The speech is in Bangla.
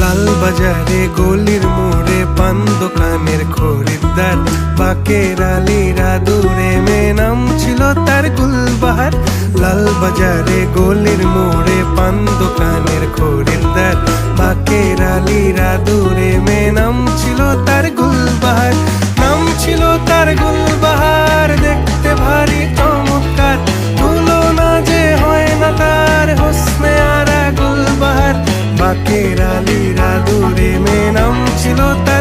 লাল বাজারে গলির মোড়ে পান দোকানের খরিদ্দার, বাকের আলীরা দূরে মেয়ে নাম ছিল তার গুলবাহার। লাল বাজারে গলির মোড়ে পান দোকানের খরিদ্দার, বাকের আলীরা দূরে মেয়ে নাম ছিল তার গুলবাহার। নাম ছিল তার গুলবাহার, দেখতে ভারী চমৎকার, তুলনা যে হয় না তার হোসনে আরা গুলবাহার। বাকের আলীরা দূরে মেয়ে নাম ছিল তার